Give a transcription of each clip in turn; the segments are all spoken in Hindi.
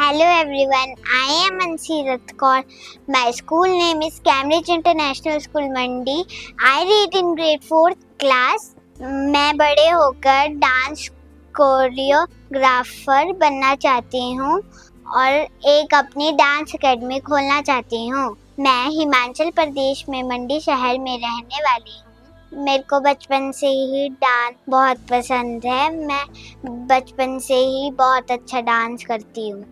Hello everyone, I am Ansirat Kaur. My school name is Cambridge International School Mandi. I read in grade 4th class. मैं बड़े होकर डांस कोरियोग्राफर बनना चाहती हूँ और एक अपनी डांस एकेडमी खोलना चाहती हूँ। मैं हिमाचल प्रदेश में मंडी शहर में रहने वाली हूँ। मेरे को बचपन से ही डांस बहुत पसंद है। मैं बचपन से ही बहुत अच्छा डांस करती हूँ।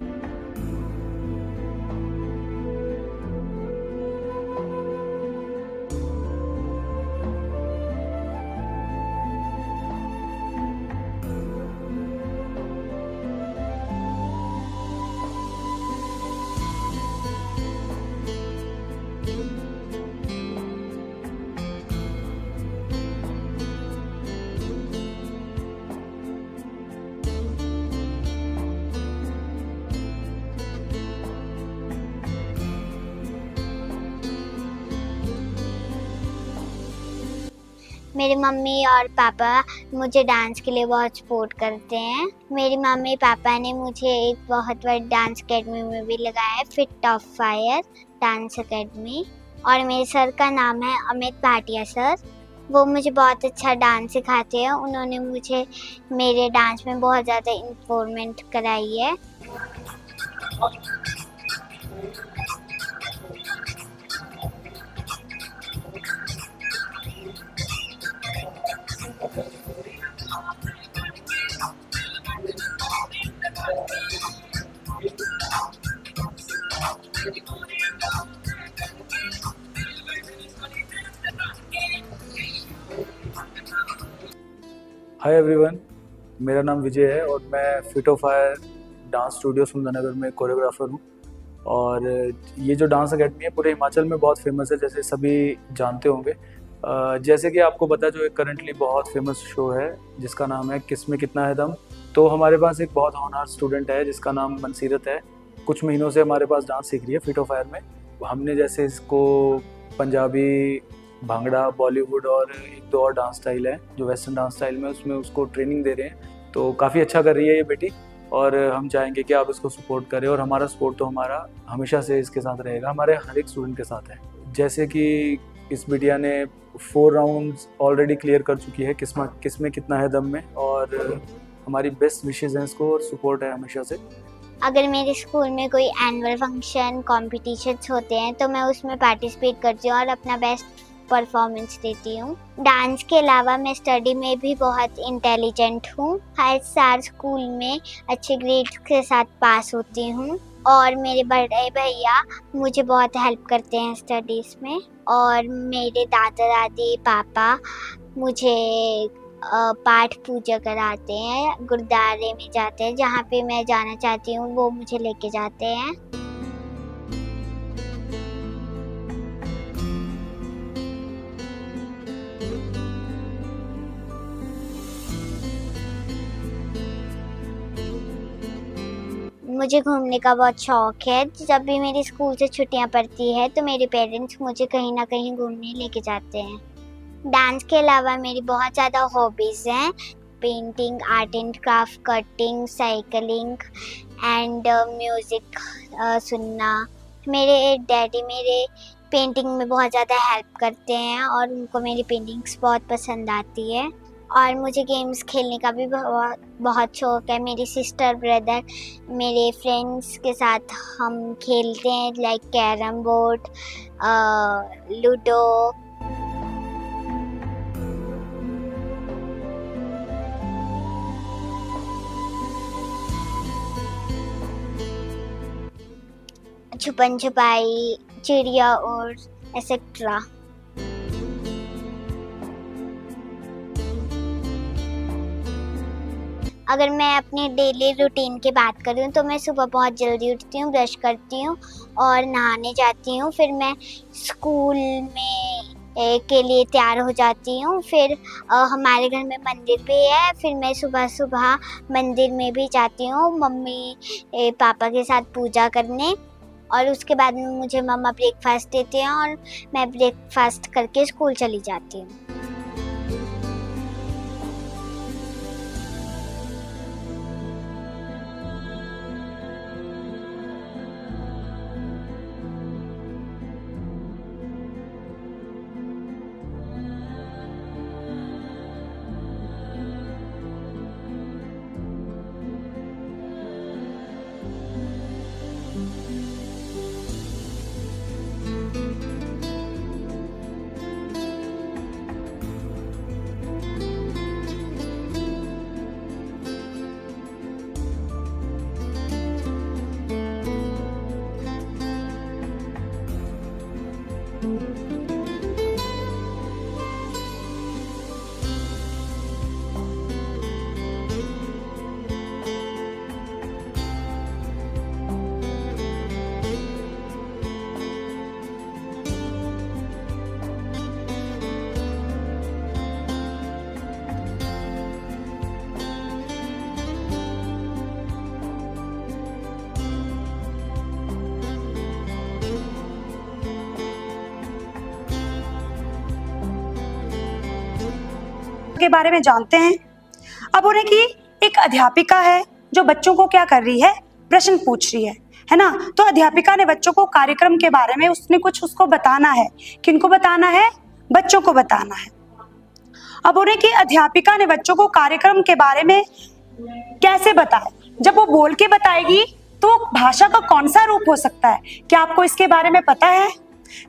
मेरी मम्मी और पापा मुझे डांस के लिए बहुत सपोर्ट करते हैं। मेरी मम्मी पापा ने मुझे एक बहुत बड़ी डांस एकेडमी में भी लगाया है, fit of fire dance academy. और मेरे सर का नाम है अमित भाटिया सर। वो मुझे बहुत अच्छा डांस सिखाते हैं। उन्होंने मुझे मेरे डांस में बहुत ज़्यादा इम्प्रूवमेंट कराई है। हाय एवरीवन, मेरा नाम विजय है और मैं fit of fire dance studio Sundarnagar में कोरियोग्राफर हूँ। और ये जो डांस एकेडमी है पूरे हिमाचल में बहुत फेमस है, जैसे सभी जानते होंगे। जैसे कि आपको पता है, जो एक करंटली बहुत फेमस शो है जिसका नाम है किसमें कितना है दम। तो हमारे पास एक बहुत होनहार स्टूडेंट है जिसका नाम मनसीरत है। कुछ महीनों से हमारे पास डांस सीख रही है फिट ऑफ फायर में। हमने जैसे इसको पंजाबी, भांगड़ा, बॉलीवुड और एक दो और डांस स्टाइल है जो वेस्टर्न डांस स्टाइल में, उसमें उसको ट्रेनिंग दे रहे हैं। तो काफ़ी अच्छा कर रही है ये बेटी और हम चाहेंगे कि आप इसको सपोर्ट करें। और हमारा सपोर्ट तो हमारा हमेशा से इसके साथ रहेगा, हमारे हर एक स्टूडेंट के साथ है। जैसे कि इस बिटिया ने 4 राउंड्स ऑलरेडी क्लियर कर चुकी है किसमें कितना है दम में। और हमारी बेस्ट विशेज़ हैं इसको और सपोर्ट है हमेशा से। अगर मेरे स्कूल में कोई एनुअल फंक्शन कॉम्पिटिशन्स होते हैं तो मैं उसमें पार्टिसिपेट करती हूँ और अपना बेस्ट परफॉर्मेंस देती हूँ। डांस के अलावा मैं स्टडी में भी बहुत इंटेलिजेंट हूँ। हर साल स्कूल में अच्छे ग्रेड्स के साथ पास होती हूँ और मेरे बड़े भैया मुझे बहुत हेल्प करते हैं स्टडीज़ में। और मेरे दादा दादी पापा मुझे पाठ पूजा कराते हैं, गुरुद्वारे में जाते हैं, जहाँ पे मैं जाना चाहती हूँ वो मुझे लेके जाते हैं। मुझे घूमने का बहुत शौक है। जब भी मेरी स्कूल से छुट्टियाँ पड़ती है तो मेरे पेरेंट्स मुझे कहीं ना कहीं घूमने लेके जाते हैं। डांस के अलावा मेरी बहुत ज़्यादा हॉबीज़ हैं, painting, art and craft, cutting, cycling and music सुनना। मेरे डैडी मेरे पेंटिंग में बहुत ज़्यादा हेल्प करते हैं और उनको मेरी पेंटिंग्स बहुत पसंद आती है। और मुझे गेम्स खेलने का भी बहुत शौक है। मेरी सिस्टर, ब्रदर, मेरे फ्रेंड्स के साथ हम खेलते हैं, लाइक कैरम बोर्ड, लूडो। छुपन छुपाई, चिड़िया और एक्सेट्रा। अगर मैं अपनी डेली रूटीन की बात करूँ तो मैं सुबह बहुत जल्दी उठती हूँ, ब्रश करती हूँ और नहाने जाती हूँ। फिर मैं स्कूल में के लिए तैयार हो जाती हूँ। फिर हमारे घर में मंदिर भी है, फिर मैं सुबह सुबह मंदिर में भी जाती हूँ मम्मी पापा के साथ पूजा करने। और उसके बाद में मुझे मम्मा ब्रेकफास्ट देते हैं और मैं ब्रेकफास्ट करके स्कूल चली जाती हूँ। के बारे में जानते हैं। अब उन्हें की एक अध्यापिका है जो बच्चों को क्या कर रही है, प्रश्न पूछ रही है ना। तो अध्यापिका ने बच्चों को कार्यक्रम के बारे में उसने कुछ उसको बताना है। किनको बताना है? बच्चों को बताना है। अब उन्हें की अध्यापिका ने बच्चों को कार्यक्रम के बारे में कैसे बताए। जब वो बोल के बताएगी तो भाषा का कौन सा रूप हो सकता है, क्या आपको इसके बारे में पता है?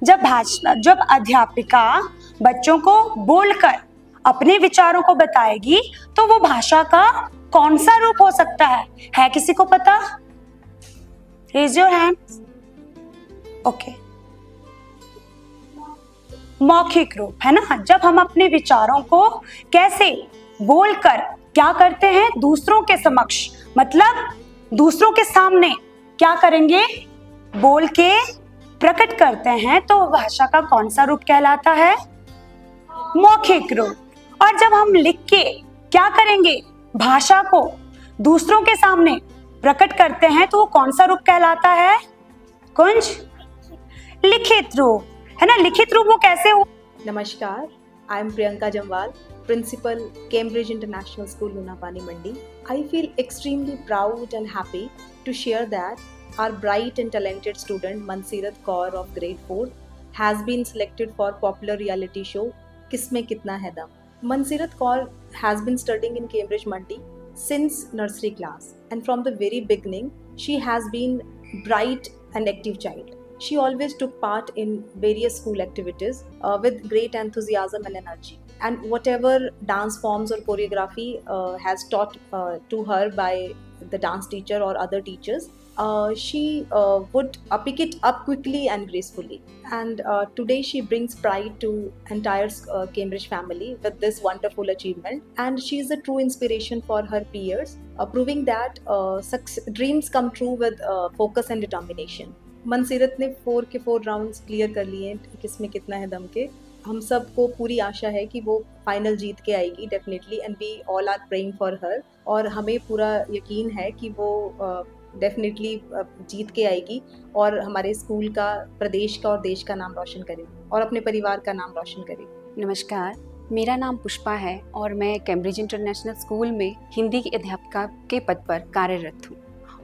जब अध्यापिका बच्चों को बोलकर अपने विचारों को बताएगी तो वो भाषा का कौन सा रूप हो सकता है किसी को पता? Raise your hand. ओके, मौखिक रूप है ना। जब हम अपने विचारों को कैसे बोलकर क्या करते हैं, दूसरों के समक्ष, मतलब दूसरों के सामने क्या करेंगे, बोल के प्रकट करते हैं, तो भाषा का कौन सा रूप कहलाता है? मौखिक रूप। और जब हम लिख के क्या करेंगे, भाषा को दूसरों के सामने प्रकट करते हैं, तो वो कौन सा रूप कहलाता है? कुंज? लिखित रूप है ना। लिखित रूप वो कैसे हो? नमस्कार, I am Priyanka Jamwal, Principal, Cambridge International School, Lunapani, Mandi. I feel extremely proud and happy to share that our bright and talented student Mansirat Kaur of Grade 4 has been selected for popular reality show Kisme Kitna Hai Dam. Mansirat Kaur has been studying in Cambridge, Mandi since nursery class, and from the very beginning she has been bright and active child. She always took part in various school activities with great enthusiasm and energy. And whatever dance forms or choreography has taught to her by the dance teacher or other teachers, she would pick it up quickly and gracefully. And today she brings pride to entire Cambridge family with this wonderful achievement. And she is a true inspiration for her peers, proving that dreams come true with focus and determination. मनसीरत ने 4 के 4 राउंड्स क्लियर कर लिए हैं किसमें कितना है दम के। हम सबको पूरी आशा है कि वो फाइनल जीत के आएगी definitely, and we all are praying for her. और हमें पूरा यकीन है कि वो डेफिनेटली जीत के आएगी और हमारे स्कूल का, प्रदेश का और देश का नाम रोशन करेगी और अपने परिवार का नाम रोशन करेगी। नमस्कार, मेरा नाम पुष्पा है और मैं कैम्ब्रिज इंटरनेशनल स्कूल में हिंदी की अध्यापिका के पद पर कार्यरत हूँ।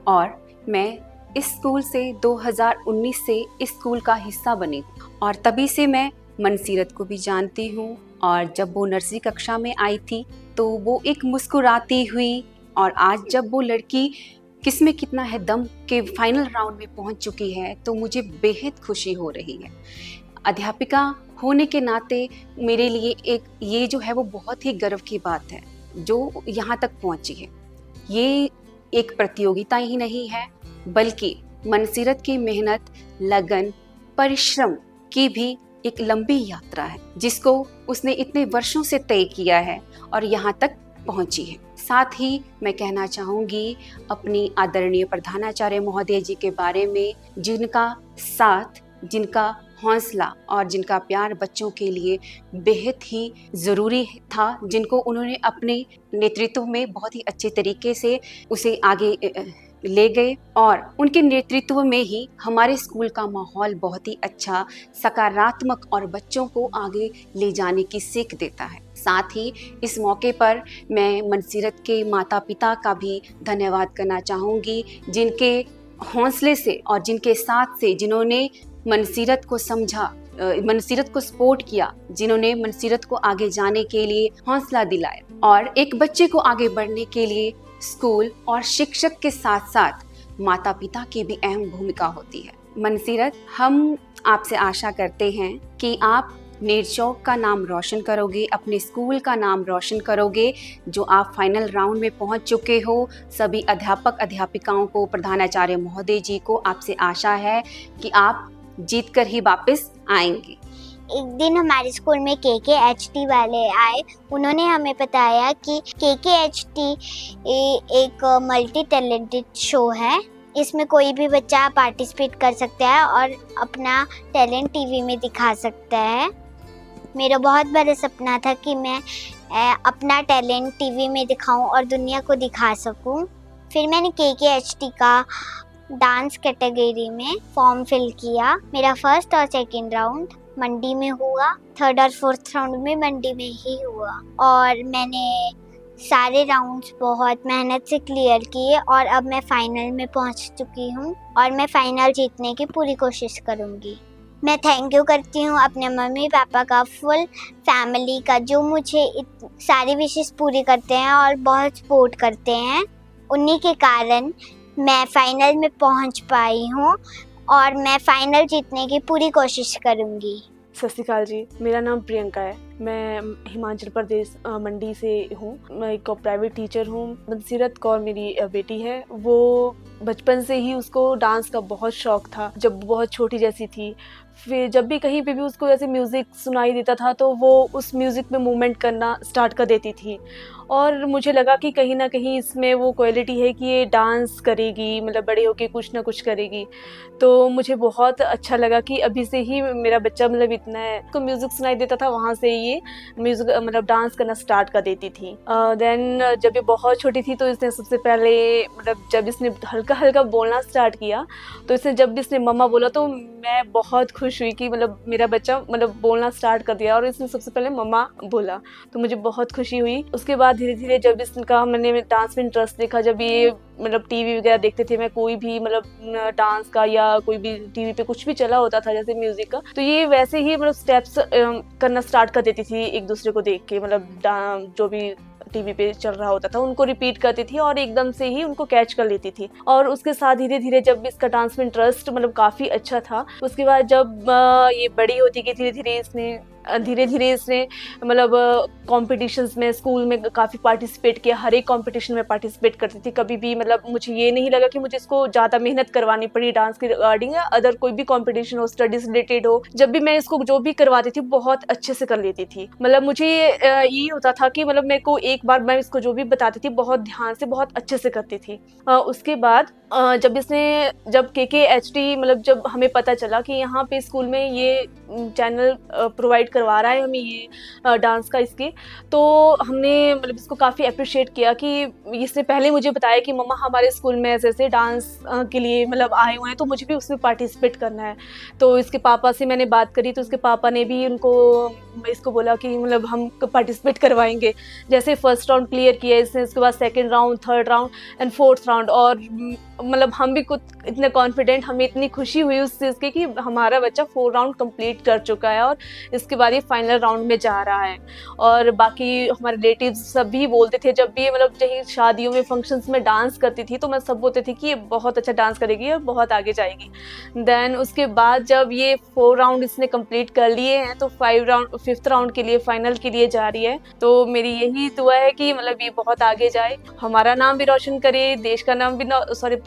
और मैं इस स्कूल से 2019 से इस स्कूल का हिस्सा बनी और तभी से मैं मनसीरत को भी जानती हूँ। और जब वो नर्सरी कक्षा में आई थी तो वो एक मुस्कुराती हुई, और आज जब वो लड़की किसमें कितना है दम के फाइनल राउंड में पहुँच चुकी है तो मुझे बेहद खुशी हो रही है। अध्यापिका होने के नाते मेरे लिए ये जो है वो बहुत ही गर्व की बात है जो यहाँ तक पहुँची है। ये एक प्रतियोगिता ही नहीं है बल्कि मनसीरत की मेहनत, लगन, परिश्रम की भी एक लंबी यात्रा है जिसको उसने इतने वर्षों से तय किया है और यहाँ तक पहुँची है। साथ ही मैं कहना चाहूँगी अपनी आदरणीय प्रधानाचार्य महोदय जी के बारे में, जिनका साथ, जिनका हौसला और जिनका प्यार बच्चों के लिए बेहद ही ज़रूरी था, जिनको उन्होंने अपने नेतृत्व में बहुत ही अच्छे तरीके से उसे आगे ले गए। और उनके नेतृत्व में ही हमारे स्कूल का माहौल बहुत ही अच्छा, सकारात्मक और बच्चों को आगे ले जाने की सीख देता है। साथ ही इस मौके पर मैं मनसीरत के माता पिता का भी धन्यवाद करना चाहूँगी, जिनके हौसले से और जिनके साथ से, जिन्होंने मनसीरत को समझा, मनसीरत को सपोर्ट किया, जिन्होंने मनसीरत को आगे जाने के लिए हौसला दिलाया। और एक बच्चे को आगे बढ़ने के लिए स्कूल और शिक्षक के साथ साथ माता पिता की भी अहम भूमिका होती है। मनसीरत, हम आपसे आशा करते हैं कि आप नेरचौक का नाम रोशन करोगे, अपने स्कूल का नाम रोशन करोगे, जो आप फाइनल राउंड में पहुंच चुके हो। सभी अध्यापक अध्यापिकाओं को, प्रधानाचार्य महोदय जी को आपसे आशा है कि आप जीत कर ही वापस आएंगे। एक दिन हमारे स्कूल में KKHT वाले आए। उन्होंने हमें बताया कि KKHT एक मल्टी टैलेंटेड शो है। इसमें कोई भी बच्चा पार्टिसिपेट कर सकता है और अपना टैलेंट टीवी में दिखा सकता है। मेरा बहुत बड़ा सपना था कि मैं अपना टैलेंट टीवी में दिखाऊं और दुनिया को दिखा सकूं। फिर मैंने KKHT का डांस कैटेगरी में फॉर्म फिल किया। मेरा फर्स्ट और सेकंड राउंड मंडी में हुआ, थर्ड और फोर्थ राउंड में मंडी में ही हुआ और मैंने सारे राउंड्स बहुत मेहनत से क्लियर किए और अब मैं फाइनल में पहुंच चुकी हूं और मैं फाइनल जीतने की पूरी कोशिश करूंगी। मैं थैंक यू करती हूँ अपने मम्मी पापा का, फुल फैमिली का, जो मुझे सारी विशेष पूरी करते हैं और बहुत सपोर्ट करते हैं। उन्हीं के कारण मैं फाइनल में पहुँच पाई हूँ और मैं फाइनल जीतने की पूरी कोशिश करूँगी। सत श्री अकाल जी, मेरा नाम प्रियंका है। मैं हिमाचल प्रदेश मंडी से हूँ। मैं एक प्राइवेट टीचर हूँ। मनसीरत कौर मेरी बेटी है। वो बचपन से ही उसको डांस का बहुत शौक था, जब बहुत छोटी जैसी थी। फिर जब भी कहीं पे भी उसको ऐसे म्यूज़िक सुनाई देता था तो वो उस म्यूज़िक में मूवमेंट करना स्टार्ट कर देती थी और मुझे लगा कि कहीं ना कहीं इसमें वो क्वालिटी है कि ये डांस करेगी, मतलब बड़े होके कुछ ना कुछ करेगी। तो मुझे बहुत अच्छा लगा कि अभी से ही मेरा बच्चा मतलब इतना है, उसको म्यूज़िक सुनाई देता था, वहाँ से ये म्यूज़िक मतलब डांस करना स्टार्ट कर देती थी। देन जब ये बहुत छोटी थी तो इसने सबसे पहले मतलब जब इसने हल्का हल्का बोलना स्टार्ट किया तो इसने जब इसने मम्मा बोला तो मैं बहुत खुश हुई कि मतलब मेरा बच्चा मतलब बोलना स्टार्ट कर दिया और इसने सबसे पहले मम्मा बोला, तो मुझे बहुत खुशी हुई। उसके बाद धीरे धीरे जब इसका मैंने डांस में इंटरेस्ट देखा, जब ये मतलब टीवी वगैरह देखते थे, मैं कोई भी मतलब डांस का या कोई भी टीवी पे कुछ भी चला होता था जैसे म्यूजिक का, तो ये वैसे ही मतलब स्टेप्स करना स्टार्ट कर देती थी एक दूसरे को देख के, मतलब जो भी टीवी पे चल रहा होता था उनको रिपीट करती थी और एकदम से ही उनको कैच कर लेती थी। और उसके साथ धीरे धीरे जब इसका डांस में इंटरेस्ट मतलब काफ़ी अच्छा था, उसके बाद जब ये बड़ी होती गई धीरे धीरे इसने मतलब कॉम्पिटिशन्स में स्कूल में काफ़ी पार्टिसिपेट किया। हर एक कॉम्पिटिशन में पार्टिसिपेट करती थी। कभी भी मतलब मुझे ये नहीं लगा कि मुझे इसको ज़्यादा मेहनत करवानी पड़ी डांस के रिगार्डिंग या अदर कोई भी कॉम्पिटिशन हो, स्टडीज रिलेटेड हो। जब भी मैं इसको जो भी करवाती थी बहुत अच्छे से कर लेती थी। मतलब मुझे ये होता था कि मतलब मेरे को एक बार मैं इसको जो भी बताती थी बहुत ध्यान से बहुत अच्छे से करती थी। उसके बाद जब KKHT मतलब जब हमें पता चला कि यहाँ पे स्कूल में ये चैनल प्रोवाइड करवा रहा है हमें ये डांस का इसके, तो हमने मतलब इसको काफ़ी अप्रिशिएट किया कि इसने पहले मुझे बताया कि मम्मा हमारे स्कूल में ऐसे ऐसे डांस के लिए मतलब आए हुए हैं तो मुझे भी उसमें पार्टिसिपेट करना है। तो इसके पापा से मैंने बात करी तो उसके पापा ने भी इसको बोला कि मतलब हम पार्टिसिपेट करवाएंगे। जैसे फर्स्ट राउंड क्लियर किया इसने, उसके बाद second round, third round and fourth round, और मतलब हम भी कुछ इतने कॉन्फिडेंट, हमें इतनी खुशी हुई उस चीज़ की कि हमारा बच्चा 4 राउंड कंप्लीट कर चुका है और इसके बाद ये फाइनल राउंड में जा रहा है। और बाकी हमारे रिलेटिव्स सब भी बोलते थे, जब भी मतलब कहीं शादियों में फंक्शंस में डांस करती थी तो मैं सब बोलते थे कि ये बहुत अच्छा डांस करेगी और बहुत आगे जाएगी। देन उसके बाद जब ये 4 राउंड इसने कंप्लीट कर लिए हैं तो 5th राउंड के लिए फाइनल के लिए जा रही है। तो मेरी यही दुआ है कि मतलब ये बहुत आगे जाए, हमारा नाम भी रोशन करे, देश का नाम भी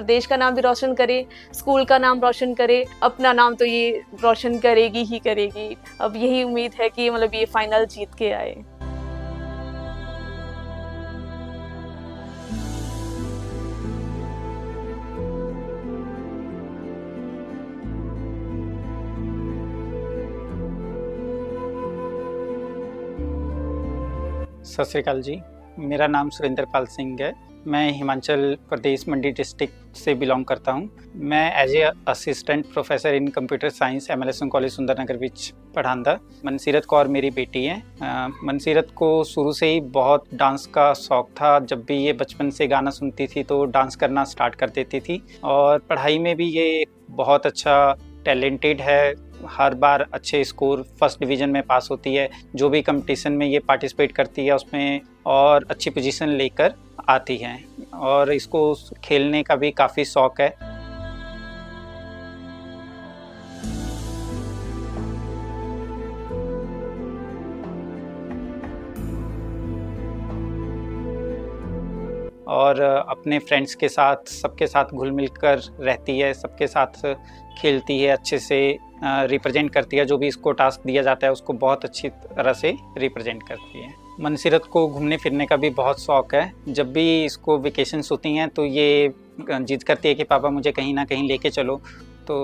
प्रदेश का नाम भी रोशन करे, स्कूल का नाम रोशन करे, अपना नाम तो ये रोशन करेगी ही करेगी। अब यही उम्मीद है कि मतलब ये फाइनल जीत के आए। सत श्री अकाल जी, मेरा नाम सुरेंद्रपाल सिंह है। मैं हिमाचल प्रदेश मंडी डिस्ट्रिक्ट से बिलोंग करता हूं। मैं as a assistant professor in computer science MLSM college Sundernagar विच पढ़ांदा। मनसीरत कौर मेरी बेटी है। मनसीरत को शुरू से ही बहुत डांस का शौक था। जब भी ये बचपन से गाना सुनती थी तो डांस करना स्टार्ट कर देती थी और पढ़ाई में भी ये बहुत अच्छा टैलेंटेड है। हर बार अच्छे स्कोर, फर्स्ट डिवीज़न में पास होती है। जो भी कंपटीशन में ये पार्टिसिपेट करती है उसमें और अच्छी पोजीशन लेकर आती है और इसको खेलने का भी काफ़ी शौक है। और अपने फ्रेंड्स के साथ सबके साथ घुल मिल कर रहती है, सबके साथ खेलती है, अच्छे से रिप्रेजेंट करती है। जो भी इसको टास्क दिया जाता है उसको बहुत अच्छी तरह से रिप्रेजेंट करती है। मनसीरत को घूमने फिरने का भी बहुत शौक़ है। जब भी इसको वेकेशंस होती हैं तो ये जिद करती है कि पापा मुझे कहीं ना कहीं लेके चलो। तो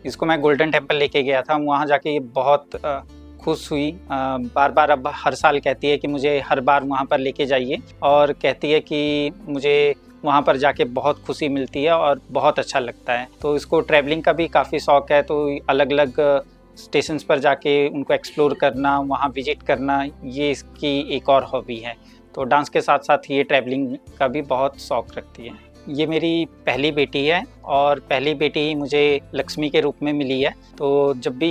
इसको मैं गोल्डन टेम्पल लेके गया था, वहाँ जाके ये बहुत खुश हुई। बार बार अब हर साल कहती है कि मुझे हर बार वहाँ पर लेके जाइए, और कहती है कि मुझे वहाँ पर जाके बहुत खुशी मिलती है और बहुत अच्छा लगता है। तो इसको ट्रैवलिंग का भी काफ़ी शौक़ है, तो अलग अलग स्टेशंस पर जाके उनको एक्सप्लोर करना, वहाँ विजिट करना, ये इसकी एक और हॉबी है। तो डांस के साथ साथ ये ट्रैवलिंग का भी बहुत शौक़ रखती है। ये मेरी पहली बेटी है और पहली बेटी ही मुझे लक्ष्मी के रूप में मिली है। तो जब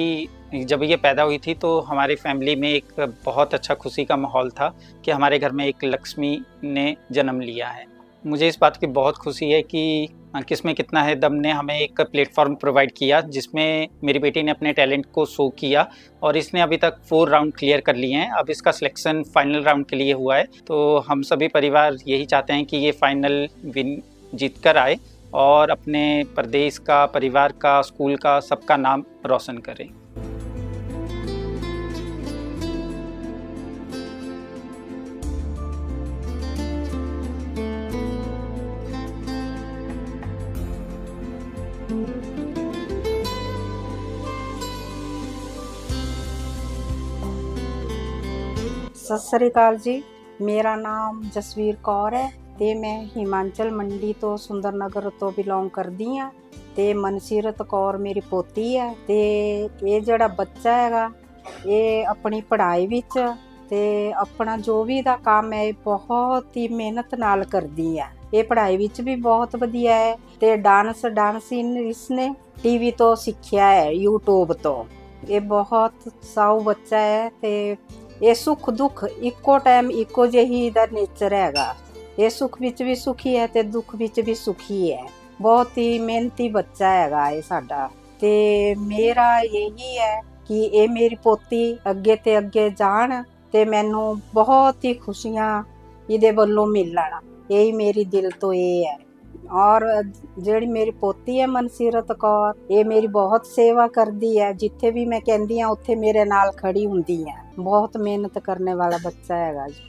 ये पैदा हुई थी तो हमारी फैमिली में एक बहुत अच्छा खुशी का माहौल था कि हमारे घर में एक लक्ष्मी ने जन्म लिया है। मुझे इस बात की बहुत खुशी है कि किस्में कितना है दम ने हमें एक प्लेटफॉर्म प्रोवाइड किया जिसमें मेरी बेटी ने अपने टैलेंट को शो किया, और इसने अभी तक 4 राउंड क्लियर कर लिए हैं। अब इसका सिलेक्शन फाइनल राउंड के लिए हुआ है। तो हम सभी परिवार यही चाहते हैं कि ये फाइनल विन जीत कर आए और अपने प्रदेश का, परिवार का, स्कूल का, सबका नाम रोशन करे। ਸਤਿ ਸ੍ਰੀ ਅਕਾਲ ਜੀ। ਮੇਰਾ ਨਾਮ ਜਸਵੀਰ ਕੌਰ ਹੈ ਤੇ ਮੈਂ ਹਿਮਾਚਲ ਮੰਡੀ ਤੋਂ ਸੁੰਦਰ ਨਗਰ ਤੋਂ ਬਿਲੋਂਗ ਕਰਦੀ ਹਾਂ ਤੇ ਮਨਸੀਰਤ ਕੌਰ ਮੇਰੀ ਪੋਤੀ ਹੈ। ਤੇ ਇਹ ਜਿਹੜਾ ਬੱਚਾ ਹੈਗਾ ਇਹ ਆਪਣੀ ਪੜ੍ਹਾਈ ਵਿੱਚ ਤੇ ਆਪਣਾ ਜੋ ਵੀ ਦਾ ਕੰਮ ਹੈ ਬਹੁਤ ਹੀ ਮਿਹਨਤ ਨਾਲ ਕਰਦੀ ਹੈ। ਇਹ ਪੜ੍ਹਾਈ ਵਿੱਚ ਵੀ ਬਹੁਤ ਵਧੀਆ ਹੈ ਤੇ ਡਾਂਸ ਇਸਨੇ ਟੀਵੀ ਤੋਂ ਸਿੱਖਿਆ ਹੈ, YouTube ਤੋਂ। ਇਹ ਬਹੁਤ ਸਾਊ ਬੱਚਾ ਹੈ ਤੇ ਇਹ ਸੁੱਖ ਦੁੱਖ ਇੱਕੋ ਟਾਈਮ ਇੱਕੋ ਜਿਹੀ ਦਾ ਨੇਚਰ ਹੈਗਾ। ਇਹ ਸੁੱਖ ਵਿੱਚ ਵੀ ਸੁਖੀ ਹੈ ਤੇ ਦੁੱਖ ਵਿੱਚ ਵੀ ਸੁਖੀ ਹੈ। ਬਹੁਤ ਹੀ ਮਿਹਨਤੀ ਬੱਚਾ ਹੈਗਾ ਇਹ ਸਾਡਾ। ਤੇ ਮੇਰਾ ਇਹੀ ਹੈ ਕਿ ਇਹ ਮੇਰੀ ਪੋਤੀ ਅੱਗੇ ਤੇ ਅੱਗੇ ਜਾਣ ਤੇ ਮੈਨੂੰ ਬਹੁਤ ਹੀ ਖੁਸ਼ੀਆਂ ਇਹਦੇ ਵੱਲੋਂ ਮਿਲਣ, ਇਹੀ ਮੇਰੀ ਦਿਲ ਤੋਂ ਇਹ ਹੈ। ਔਰ ਜਿਹੜੀ ਮੇਰੀ ਪੋਤੀ ਹੈ ਮਨਸੀਰਤ ਕੌਰ, ਇਹ ਮੇਰੀ ਬਹੁਤ ਸੇਵਾ ਕਰਦੀ ਹੈ। ਜਿੱਥੇ ਵੀ ਮੈਂ ਕਹਿੰਦੀ ਹਾਂ ਉੱਥੇ ਮੇਰੇ ਨਾਲ ਖੜੀ ਹੁੰਦੀ ਹੈ। ਬਹੁਤ ਮਿਹਨਤ ਕਰਨੇ ਵਾਲਾ ਬੱਚਾ ਹੈਗਾ ਜੀ।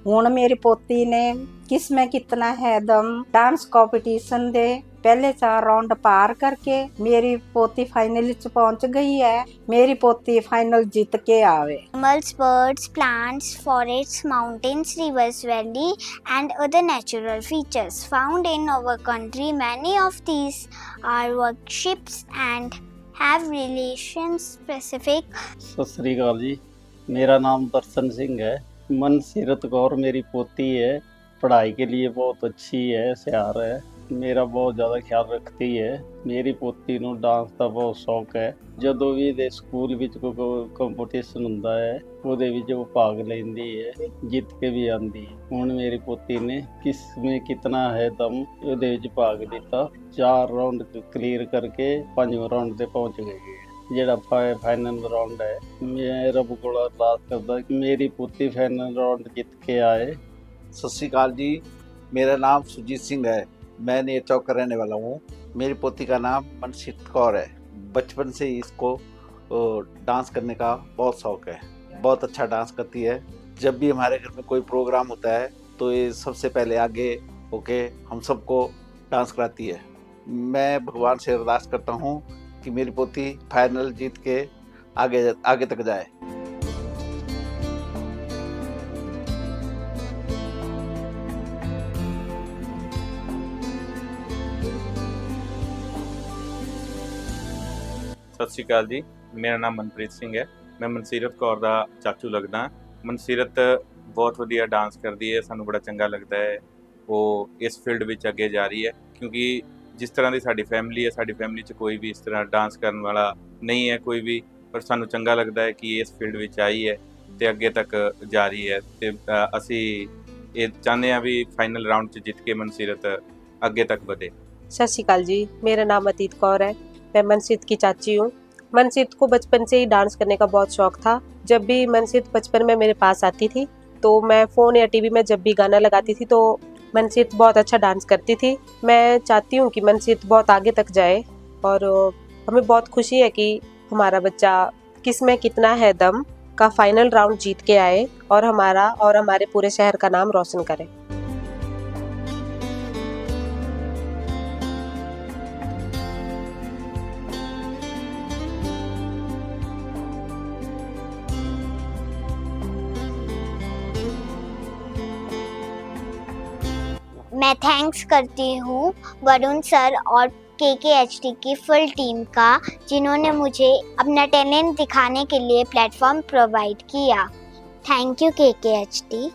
ਹੁਣ ਮੇਰੀ ਪੋਤੀ ਨੇ ਕਿਸਮੇ ਕਿਤਨਾ ਹੈ ਦਮ ਡਾਂਸ ਕੰਪੀਟੀਸ਼ਨ ਦੇ ਪਹਿਲੇ 4 ਰਾਉਂਡ ਪਾਰ ਕਰਕੇ ਮੇਰੀ ਪੋਤੀ ਫਾਈਨਲ ਵਿੱਚ ਪਹੁੰਚ ਗਈ ਹੈ। ਮੇਰੀ ਪੋਤੀ ਫਾਈਨਲ ਜਿੱਤ ਕੇ ਆਵੇ। Animals, birds, plants, forests, mountains, rivers, valley and other natural features found in our country. Many of these are workships and have relations specific. सत श्री अकाल जी। मेरा नाम दर्शन सिंह है। मनसीरत कौर मेरी पोती है। पढ़ाई के लिए बहुत अच्छी है, होशियार है, मेरा बहुत ज़्यादा ख्याल रखती है। मेरी पोती ਨੂੰ ਡਾਂਸ ਦਾ ਬਹੁਤ ਸ਼ੌਕ ਹੈ। ਜਦੋਂ ਵੀ ਦੇ ਸਕੂਲ ਵਿੱਚ ਕੋਈ ਕੰਪੀਟੀਸ਼ਨ ਹੁੰਦਾ ਹੈ ਉਹਦੇ ਵਿੱਚ ਉਹ ਭਾਗ ਲੈਂਦੀ ਹੈ, ਜਿੱਤ ਕੇ ਵੀ ਆਉਂਦੀ ਹੈ। ਹੁਣ ਮੇਰੀ ਪੋਤੀ ਨੇ ਕਿਸਮੇ ਕਿਤਨਾ ਹੈ ਦਮ ਉਹਦੇ ਵਿੱਚ ਭਾਗ ਲਿੱਤਾ। 4 ਰਾਉਂਡ ਕਲੀਅਰ ਕਰਕੇ 5ਵੇਂ ਰਾਉਂਡ ਤੇ ਪਹੁੰਚ ਗਈ ਹੈ। ਜਿਹੜਾ ਫਾਈਨਲ ਰਾਉਂਡ ਹੈ, ਮੈਂ ਰੱਬ ਕੋਲ ਅਰਦਾਸ ਕਰਦਾ ਕਿ ਮੇਰੀ ਪੋਤੀ ਫਾਈਨਲ ਰਾਉਂਡ ਜਿੱਤ ਕੇ ਆਏ। सत श्रीकाल जी। मेरा नाम सुजीत सिंह है। मैं नेर चौक का रहने वाला हूँ। मेरी पोती का नाम मनसीरत कौर है। बचपन से ही इसको डांस करने का बहुत शौक़ है। बहुत अच्छा डांस करती है। जब भी हमारे घर में कोई प्रोग्राम होता है तो ये सबसे पहले आगे होके हम सबको डांस कराती है। मैं भगवान से अरदास करता हूँ कि मेरी पोती फाइनल जीत के आगे तक जाए। ਸਤਿ ਸ਼੍ਰੀ ਅਕਾਲ ਜੀ। ਮੇਰਾ ਨਾਮ ਮਨਪ੍ਰੀਤ ਸਿੰਘ ਹੈ। ਮੈਂ ਮਨਸੀਰਤ ਕੌਰ ਦਾ ਚਾਚੂ ਲੱਗਦਾ। ਮਨਸੀਰਤ ਬਹੁਤ ਵਧੀਆ ਡਾਂਸ ਕਰਦੀ ਹੈ, ਸਾਨੂੰ ਬੜਾ ਚੰਗਾ ਲੱਗਦਾ ਹੈ ਉਹ ਇਸ ਫੀਲਡ ਵਿੱਚ ਅੱਗੇ ਜਾ ਰਹੀ ਹੈ, ਕਿਉਂਕਿ ਜਿਸ ਤਰ੍ਹਾਂ ਦੀ ਸਾਡੀ ਫੈਮਿਲੀ ਹੈ, ਸਾਡੀ ਫੈਮਿਲੀ 'ਚ ਕੋਈ ਵੀ ਇਸ ਤਰ੍ਹਾਂ ਡਾਂਸ ਕਰਨ ਵਾਲਾ ਨਹੀਂ ਹੈ ਕੋਈ ਵੀ, ਪਰ ਸਾਨੂੰ ਚੰਗਾ ਲੱਗਦਾ ਹੈ ਕਿ ਇਸ ਫੀਲਡ ਵਿੱਚ ਆਈ ਹੈ ਅਤੇ ਅੱਗੇ ਤੱਕ ਜਾ ਰਹੀ ਹੈ। ਅਤੇ ਅਸੀਂ ਇਹ ਚਾਹੁੰਦੇ ਹਾਂ ਵੀ ਫਾਈਨਲ ਰਾਊਂਡ 'ਚ ਜਿੱਤ ਕੇ ਮਨਸੀਰਤ आगे तक बढ़े। सत श्रीकाल जी। मेरा नाम अतीत कौर है। मैं मनसीरत की चाची हूँ। मनसीरत को बचपन से ही डांस करने का बहुत शौक था। जब भी मनसीरत बचपन में मेरे पास आती थी तो मैं फ़ोन या टीवी में जब भी गाना लगाती थी तो मनसीरत बहुत अच्छा डांस करती थी। मैं चाहती हूँ कि मनसीरत बहुत आगे तक जाए और हमें बहुत खुशी है कि हमारा बच्चा किस में कितना है दम का फाइनल राउंड जीत के आए और हमारा और हमारे पूरे शहर का नाम रोशन करे। मैं थैंक्स करती हूँ वरुण सर और KKHT की फुल टीम का, जिन्होंने मुझे अपना टैलेंट दिखाने के लिए प्लेटफॉर्म प्रोवाइड किया। Thank you KKHT।